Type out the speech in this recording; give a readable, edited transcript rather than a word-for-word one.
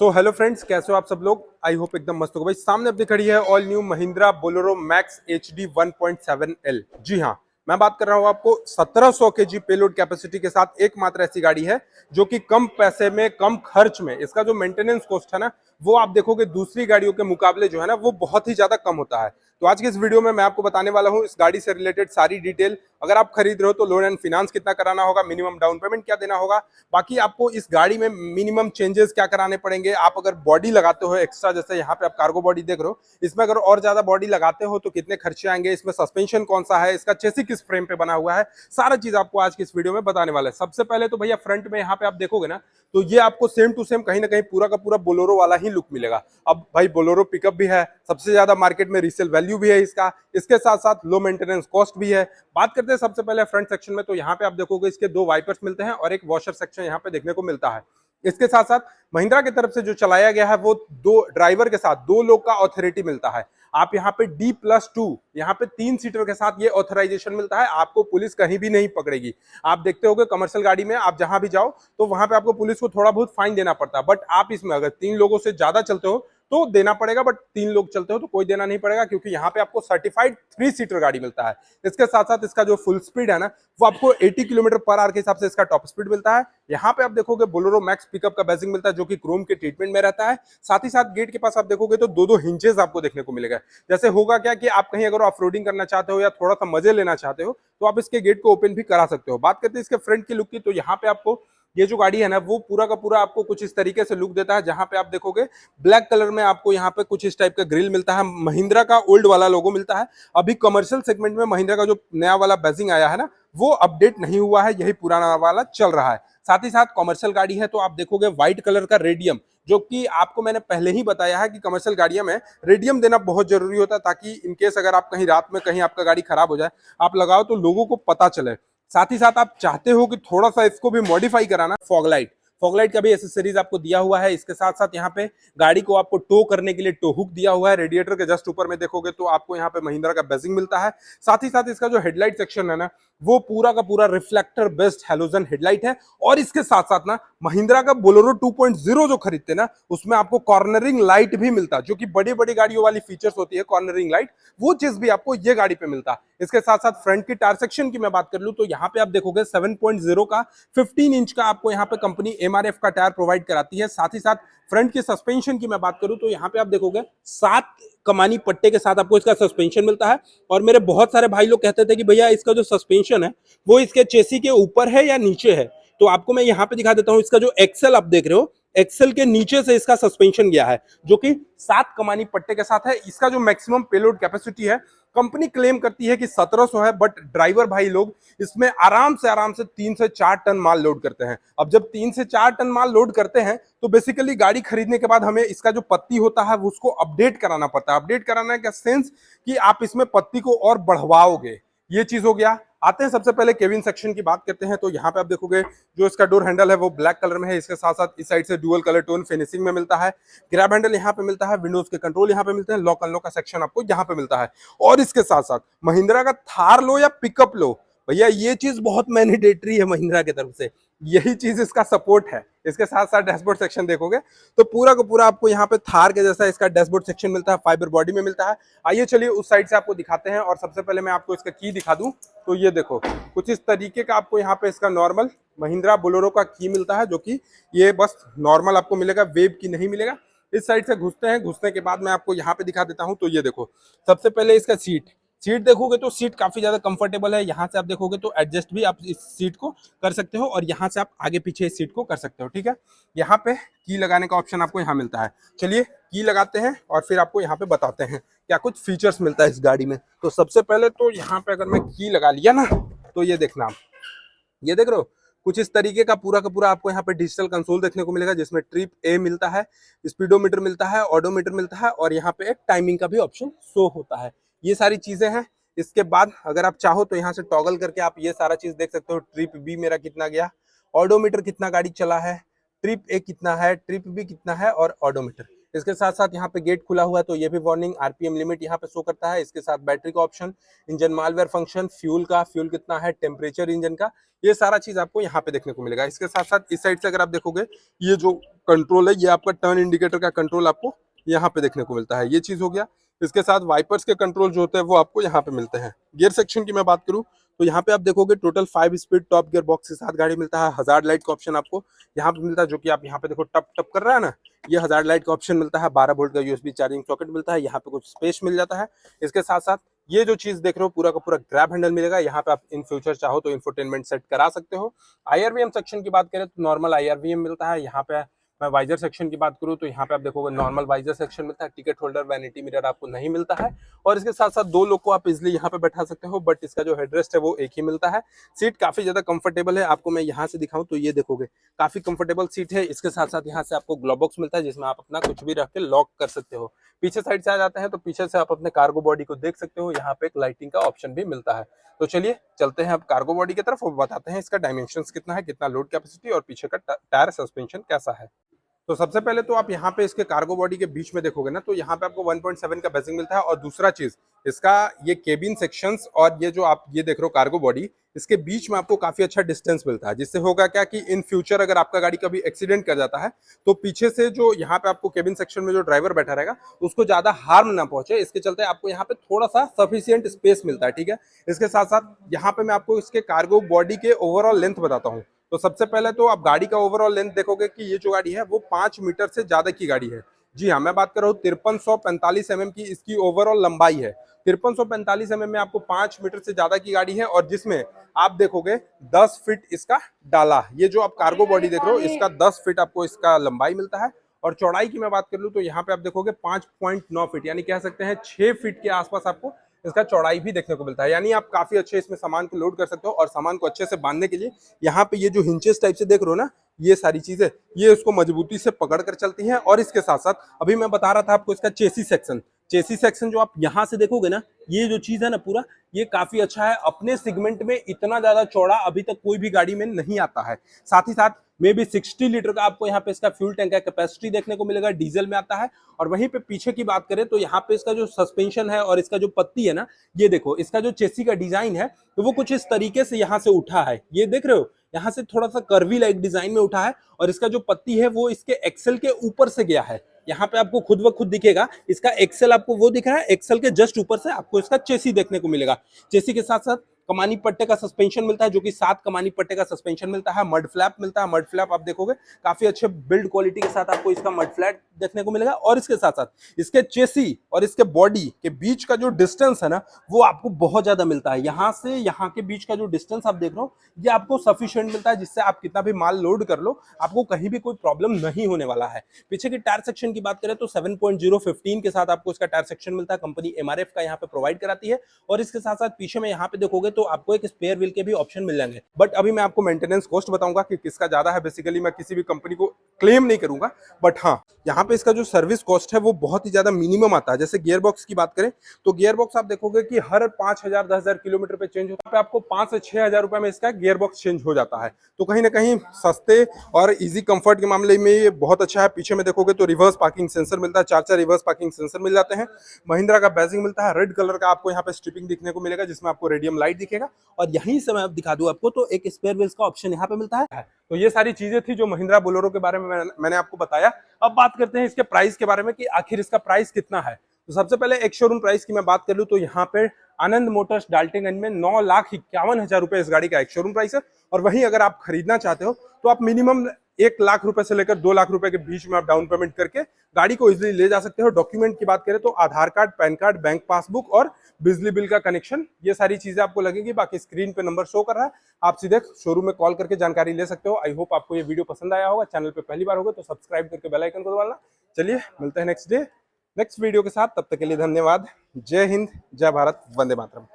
तो hello friends, कैसे हो आप सब लोग। आई होप एकदम मस्त हो भाई। सामने अपनी खड़ी है all new Mahindra Bolero max HD 1.7L। जी हाँ, मैं बात कर रहा हूँ आपको 1700 केजी पेलोड कैपेसिटी के साथ एकमात्र ऐसी गाड़ी है जो कि कम पैसे में कम खर्च में, इसका जो मेंटेनेंस कॉस्ट है ना वो आप देखोगे दूसरी गाड़ियों के मुकाबले जो है ना वो बहुत ही ज्यादा कम होता है। तो आज की इस वीडियो में मैं आपको बताने वाला हूँ इस गाड़ी से रिलेटेड सारी डिटेल। अगर आप खरीद रहे हो तो लोन एंड फाइनेंस कितना कराना होगा, मिनिमम डाउन पेमेंट क्या देना होगा, बाकी आपको इस गाड़ी में मिनिमम चेंजेस क्या कराने पड़ेंगे। आप अगर बॉडी लगाते हो एक्स्ट्रा, जैसे यहाँ पे आप कार्गो बॉडी देख रहे हो, इसमें अगर और ज्यादा बॉडी लगाते हो तो कितने खर्चे आएंगे, इसमें सस्पेंशन कौन सा है, इसका चेसी किस फ्रेम पे बना हुआ है, सारा चीज आपको आज की इस वीडियो में बताने वाला है। सबसे पहले तो भैया फ्रंट में यहाँ पे आप देखोगे ना तो ये आपको सेम टू सेम कहीं ना कहीं पूरा का पूरा बोलेरो वाला ही लुक मिलेगा। अब भाई बोलेरो पिकअप भी है, सबसे ज्यादा मार्केट में रीसेल वैल्यू भी है इसका, इसके साथ साथ लो मेंटेनेंस कॉस्ट भी है। बात करते हैं सबसे पहले फ्रंट सेक्शन में, तो यहाँ पे आप देखोगे इसके दो वाइपर्स मिलते हैं और एक वॉशर सेक्शन यहाँ पे देखने को मिलता है। इसके साथ साथ महिंद्रा की तरफ से जो चलाया गया है वो दो ड्राइवर के साथ दो लोग का ऑथोरिटी मिलता है। आप यहाँ पे D+2 यहाँ पे 3 सीटर के साथ ये ऑथराइजेशन मिलता है, आपको पुलिस कहीं भी नहीं पकड़ेगी। आप देखते होगे कमर्शियल गाड़ी में आप जहां भी जाओ तो वहां पे आपको पुलिस को थोड़ा बहुत फाइन देना पड़ता है, बट आप इसमें अगर 3 लोगों से ज्यादा चलते हो तो देना पड़ेगा, बट 3 लोग चलते हो तो कोई देना नहीं पड़ेगा, क्योंकि यहाँ पे आपको सर्टिफाइड 3 सीटर गाड़ी मिलता है। इसके साथ साथ इसका जो फुल स्पीड है ना वो आपको 80 किलोमीटर पर आवर के हिसाब से इसका टॉप स्पीड मिलता है। यहाँ पे आप देखोगे बोलेरो मैक्स पिकअप का बैजिंग मिलता है जो कि क्रोम के ट्रीटमेंट में रहता है। साथ ही साथ गेट के पास आप देखोगे तो दो हिंजेस आपको देखने को मिलेगा। जैसे होगा क्या कि आप कहीं अगर ऑफ रोडिंग करना चाहते हो या थोड़ा सा मजे लेना चाहते हो तो आप इसके गेट को ओपन भी करा सकते हो। बात करते हैं इसके फ्रंट की लुक की, तो यहाँ पे आपको ये जो गाड़ी है ना वो पूरा का पूरा आपको कुछ इस तरीके से लुक देता है, जहां पे आप देखोगे ब्लैक कलर में आपको यहाँ पे कुछ इस टाइप का ग्रिल मिलता है, महिंद्रा का ओल्ड वाला लोगो मिलता है। अभी कमर्शियल सेगमेंट में महिंद्रा का जो नया वाला बैजिंग आया है ना वो अपडेट नहीं हुआ है, यही पुराना वाला चल रहा है। साथ ही साथ कमर्शियल गाड़ी है तो आप देखोगे व्हाइट कलर का रेडियम, जो कि आपको मैंने पहले ही बताया है कि कमर्शियल गाड़ियों में रेडियम देना बहुत जरूरी होता है, ताकि इनकेस अगर आप कहीं रात में कहीं आपका गाड़ी खराब हो जाए आप लगाओ तो लोगों को पता चले। साथ ही साथ आप चाहते हो कि थोड़ा सा इसको भी मॉडिफाई कराना, फॉगलाइट का भी एसेसरीज आपको दिया हुआ है। इसके साथ साथ यहाँ पे गाड़ी को आपको टो करने के लिए टो हुक दिया हुआ है। रेडिएटर के जस्ट ऊपर में देखोगे तो आपको यहाँ पे महिंद्रा का बैजिंग मिलता है। साथ ही साथ इसका जो हेडलाइट सेक्शन है ना वो पूरा का पूरा रिफ्लेक्टर बेस्ड हेलोजन हेडलाइट है। और इसके साथ साथ ना महिंद्रा का बोलेरो 2.0 जो खरीदते ना उसमें आपको कॉर्नरिंग लाइट भी मिलता है, जो कि बड़ी बड़ी गाड़ियों वाली फीचर्स होती है कॉर्नरिंग लाइट, वो चीज भी आपको ये गाड़ी पे मिलता है। इसके साथ साथ फ्रंट की टायर सेक्शन की मैं बात कर लूं तो यहाँ पे आप देखोगे 7.0 का 15 इंच का आपको यहाँ पे कंपनी MRF का टायर प्रोवाइड कराती है। साथ ही साथ फ्रंट की सस्पेंशन की मैं बात करूं तो यहाँ पे आप देखोगे 7 कमानी पट्टे के साथ आपको इसका सस्पेंशन मिलता है। और मेरे बहुत सारे भाई लोग कहते थे कि भैया इसका जो सस्पेंशन है वो इसके चेसी के ऊपर है या नीचे है, तो आपको मैं यहाँ पे दिखा देता हूँ। इसका जो एक्सेल आप देख रहे हो, एक्सेल के नीचे से इसका सस्पेंशन गया है जो कि 7 कमानी पट्टे के साथ है। इसका जो मैक्सिमम पेलोड कैपेसिटी है कंपनी क्लेम करती है कि 1700 है, बट ड्राइवर भाई लोग इसमें आराम से 3 से 4 टन माल लोड करते हैं। अब जब 3 से 4 टन माल लोड करते हैं तो बेसिकली गाड़ी खरीदने के बाद हमें इसका जो पत्ती होता है उसको अपडेट कराना पड़ता है। अपडेट कराना का सेंस कि आप इसमें पत्ती को और बढ़वाओगे, ये चीज हो गया। आते हैं सबसे पहले केबिन सेक्शन की बात करते हैं, तो यहाँ पे आप देखोगे जो इसका डोर हैंडल है वो ब्लैक कलर में है। इसके साथ साथ इस साइड से डुअल कलर टोन फिनिशिंग में मिलता है। ग्रैब हैंडल यहाँ पे मिलता है, विंडोज के कंट्रोल यहाँ पे मिलते हैं, लॉक अनलॉक का सेक्शन आपको यहाँ पे मिलता है। और इसके साथ साथ महिंद्रा का थार लो या पिकअप लो, भैया ये चीज बहुत मैंडेटरी है महिंद्रा की तरफ से, यही चीज इसका सपोर्ट है। इसके साथ साथ डैशबोर्ड सेक्शन देखोगे तो पूरा का पूरा आपको यहाँ पे थार के जैसा इसका डैशबोर्ड सेक्शन मिलता है, फाइबर बॉडी में मिलता है। आइए चलिए उस साइड से आपको दिखाते हैं। और सबसे पहले मैं आपको इसका की दिखा दूं तो ये देखो कुछ इस तरीके का आपको यहाँ पे इसका नॉर्मल महिंद्रा बोलेरो का की मिलता है, जो कि ये बस नॉर्मल आपको मिलेगा, वेब की नहीं मिलेगा। इस साइड से घुसते हैं, घुसने के बाद मैं आपको यहाँ पे दिखा देता हूँ। तो ये देखो सबसे पहले इसका सीट देखोगे तो सीट काफी ज्यादा कंफर्टेबल है। यहाँ से आप देखोगे तो एडजस्ट भी आप इस सीट को कर सकते हो और यहाँ से आप आगे पीछे इस सीट को कर सकते हो, ठीक है। यहाँ पे की लगाने का ऑप्शन आपको यहाँ मिलता है। चलिए की लगाते हैं और फिर आपको यहाँ पे बताते हैं क्या कुछ फीचर्स मिलता है इस गाड़ी में। तो सबसे पहले तो यहाँ पे अगर मैं की लगा लिया ना तो ये देखना, ये देख रहे हो कुछ इस तरीके का पूरा आपको यहाँ पे डिजिटल कंसोल देखने को मिलेगा, जिसमें ट्रिप ए मिलता है, स्पीडोमीटर मिलता है, ऑडोमीटर मिलता है और यहाँ पे एक टाइमिंग का भी ऑप्शन शो होता है। ये सारी चीजें हैं। इसके बाद अगर आप चाहो तो यहाँ से टॉगल करके आप ये सारा चीज देख सकते हो। ट्रिप बी मेरा कितना गया, ऑडोमीटर कितना गाड़ी चला है, ट्रिप ए कितना है, ट्रिप बी कितना है और ऑडोमीटर, इसके साथ साथ यहाँ पे गेट खुला हुआ है तो ये भी वार्निंग, आरपीएम लिमिट यहाँ पे शो करता है। इसके साथ बैटरी का option, engine malware function, fuel कितना है, टेम्परेचर इंजन का, ये सारा चीज आपको यहाँ पे देखने को मिलेगा। इसके साथ साथ इस साइड से अगर आप देखोगे, ये जो कंट्रोल है, ये आपका टर्न इंडिकेटर का कंट्रोल आपको यहाँ पे देखने को मिलता है, ये चीज हो गया। इसके साथ वाइपर्स के कंट्रोल जो होते हैं वो आपको यहाँ पे मिलते हैं। गियर सेक्शन की मैं बात करूँ तो यहाँ पे आप देखोगे total 5 speed top gear box के साथ गाड़ी मिलता है। हजार्ड लाइट का ऑप्शन आपको यहाँ पे मिलता है, जो कि आप यहाँ पे देखो टप टप कर रहा है ना, ये हजार्ड लाइट का ऑप्शन मिलता है। 12 वोल्ट का यूएसबी चार्जिंग सॉकेट मिलता है, यहाँ पे कुछ स्पेस मिल जाता है। इसके साथ साथ ये जो चीज देख रहे हो पूरा का पूरा ग्रैब हैंडल मिलेगा, यहाँ पे आप इन फ्यूचर चाहो तो इंफोटेनमेंट सेट करा सकते हो। आईआरवीएम सेक्शन की बात करें तो नॉर्मल आईआरवीएम मिलता है। यहाँ पे मैं वाइजर सेक्शन की बात करूँ तो यहाँ पे आप देखोगे नॉर्मल वाइजर सेक्शन मिलता है, टिकट होल्डर वैनिटी मिरर आपको नहीं मिलता है। और इसके साथ साथ 2 लोग को आप इजिली यहाँ पे बैठा सकते हो, बट इसका जो हेडरेस्ट है वो एक ही मिलता है। सीट काफी ज्यादा कंफर्टेबल है, आपको मैं यहाँ से दिखाऊं तो ये देखोगे काफी कंफर्टेबल सीट है। इसके साथ साथ यहाँ से आपको ग्लोव बॉक्स मिलता है जिसमें आप अपना कुछ भी रख के लॉक कर सकते हो। पीछे साइड से आ जाते हैं तो पीछे से आप अपने कार्गो बॉडी को देख सकते हो, यहाँ पे एक लाइटिंग का ऑप्शन भी मिलता है। तो चलिए चलते हैं अब कार्गो बॉडी की तरफ और बताते हैं इसका डायमेंशंस कितना है, कितना लोड कैपेसिटी और पीछे का टायर सस्पेंशन कैसा है। तो सबसे पहले तो आप यहाँ पे इसके कार्गो बॉडी के बीच में देखोगे ना, तो यहाँ पे आपको 1.7 का बेसिंग मिलता है। और दूसरा चीज, इसका ये केबिन सेक्शंस और ये जो आप ये देख रहे हो कार्गो बॉडी, इसके बीच में आपको काफी अच्छा डिस्टेंस मिलता है, जिससे होगा क्या कि इन फ्यूचर अगर आपका गाड़ी कभी एक्सीडेंट कर जाता है तो पीछे से जो यहाँ पे आपको केबिन सेक्शन में जो ड्राइवर बैठा रहेगा उसको ज्यादा हार्म ना पहुंचे, इसके चलते आपको यहाँ पे थोड़ा सा सफिशियंट स्पेस मिलता है। ठीक है, इसके साथ साथ यहाँ पे मैं आपको इसके कार्गो बॉडी के ओवरऑल लेंथ बताता हूँ। तो सबसे पहले तो आप गाड़ी का ओवरऑल लेंथ देखोगे कि ये जो गाड़ी है वो 5 मीटर से ज्यादा की गाड़ी है। जी हाँ, मैं बात कर रहा हूँ 5345 mm की इसकी ओवरऑल लंबाई है। 5345 mm में आपको 5 मीटर से ज्यादा की गाड़ी है, और जिसमें आप देखोगे 10 फीट इसका डाला। ये जो आप कार्गो बॉडी देख रहे हो इसका 10 फीट आपको इसका लंबाई मिलता है। और चौड़ाई की मैं बात कर लूँ तो यहाँ पे आप देखोगे 5.9 फीट, यानी कह सकते हैं 6 फीट के आसपास आपको इसका चौड़ाई भी देखने को मिलता है। यानी आप काफी अच्छे इसमें सामान को लोड कर सकते हो। और सामान को अच्छे से बांधने के लिए यहाँ पे ये जो हिंचेस टाइप से देख रहे हो ना, ये सारी चीजें ये उसको मजबूती से पकड़ कर चलती हैं। और इसके साथ साथ अभी मैं बता रहा था आपको इसका चेसी सेक्शन जो आप यहाँ से देखोगे ना, ये जो चीज है ना पूरा, ये काफी अच्छा है। अपने सेगमेंट में इतना ज्यादा चौड़ा अभी तक कोई भी गाड़ी में नहीं आता है। साथ ही साथ मे बी 60 लीटर का आपको यहाँ पे इसका फ्यूल टैंक का कैपेसिटी देखने को मिलेगा, डीजल में आता है। और वहीं पे पीछे की बात करें तो यहाँ पे इसका जो सस्पेंशन है और इसका जो पत्ती है ना, ये देखो इसका जो चेसी का डिजाइन है तो वो कुछ इस तरीके से यहाँ से उठा है, ये देख रहे हो, यहाँ से थोड़ा सा कर्वी लाइक डिजाइन में उठा है। और इसका जो पत्ती है वो इसके एक्सेल के ऊपर से गया है। यहाँ पे आपको खुद ब खुद दिखेगा, इसका एक्सेल आपको वो दिख रहा है, एक्सेल के जस्ट ऊपर से आपको इसका चेसी देखने को मिलेगा। चेसी के साथ साथ कमानी पट्टे का सस्पेंशन मिलता है, जो कि 7 कमानी पट्टे का सस्पेंशन मिलता है। मड फ्लैप मिलता है, मड फ्लैप आप देखोगे काफी अच्छे बिल्ड क्वालिटी के साथ आपको इसका मड फ्लैप देखने को मिलेगा। और इसके साथ साथ इसके चेसी और इसके बॉडी के बीच का जो डिस्टेंस है ना, वो आपको बहुत ज्यादा मिलता है। यहाँ से यहाँ के बीच का जो डिस्टेंस आप देख रहे हो, ये आपको सफिशिएंट मिलता है, जिससे आप कितना भी माल लोड कर लो आपको कहीं भी कोई प्रॉब्लम नहीं होने वाला है। पीछे की टायर सेक्शन की बात करें तो 7.015 के साथ आपको इसका टायर सेक्शन मिलता है, कंपनी एमआरएफ का यहाँ पे प्रोवाइड कराती है। और इसके साथ साथ पीछे में यहाँ पे देखोगे तो आपको एक स्पेयर व्हील के भी ऑप्शन मिल जाएंगे। बट अभी मैं आपको मेंटेनेंस कॉस्ट बताऊंगा कि किसका ज्यादा है। बेसिकली मैं किसी भी कंपनी को क्लेम नहीं करूंगा, बट हाँ, यहाँ पे इसका जो सर्विस कॉस्ट है वो बहुत ही ज्यादा मिनिमम आता है। जैसे गियर बॉक्स की बात करें तो गियर बॉक्स आप देखोगे कि हर 5000 10,000 किलोमीटर पे चेंज होता है, आपको 5 से 6,000 रुपए में इसका गियर बॉक्स चेंज हो जाता है। तो कहीं ना कहीं सस्ते और इजी कंफर्ट के मामले में ये बहुत अच्छा है। पीछे में देखोगे तो रिवर्स पार्किंग सेंसर मिलता है, 4 रिवर्स पार्किंग सेंसर मिल जाते हैं। महिंद्रा का बैजिंग मिलता है, रेड कलर का आपको यहाँ पे स्ट्रिपिंग दिखने को मिलेगा, जिसमें आपको रेडियम लाइट दिखेगा। और यहीं से मैं दिखा दूं आपको तो एक स्पेयर व्हील्स का ऑप्शन यहाँ पे मिलता है। तो ये सारी चीजें थी जो महिंद्रा बोलेरो के बारे में मैंने आपको बताया। अब बात करते हैं इसके प्राइस के बारे में कि आखिर इसका प्राइस कितना है। तो सबसे पहले एक शोरूम प्राइस की मैं बात कर लूं तो यहाँ पे आनंद मोटर्स डाल्टनगंज में 9,51,000 रुपए इस गाड़ी का एक शोरूम प्राइस है। और वहीं अगर आप खरीदना चाहते हो तो आप मिनिमम 1 लाख रुपए से लेकर 2 लाख रुपए के बीच में आप डाउन पेमेंट करके गाड़ी को इजीली ले जा सकते हो। डॉक्यूमेंट की बात करें तो Aadhaar card, PAN card, bank passbook और बिजली बिल का कनेक्शन, ये सारी चीजें आपको लगेगी। बाकी स्क्रीन पे नंबर शो कर रहा है, आप सीधे शोरूम में कॉल करके जानकारी ले सकते हो। आई होप आपको ये वीडियो पसंद आया होगा। चैनल पे पहली बार होगा तो सब्सक्राइब करके बेल आइकन को दबाना। चलिए मिलते हैं नेक्स्ट वीडियो के साथ, तब तक के लिए धन्यवाद। जय हिंद, जय भारत, वंदे मातरम।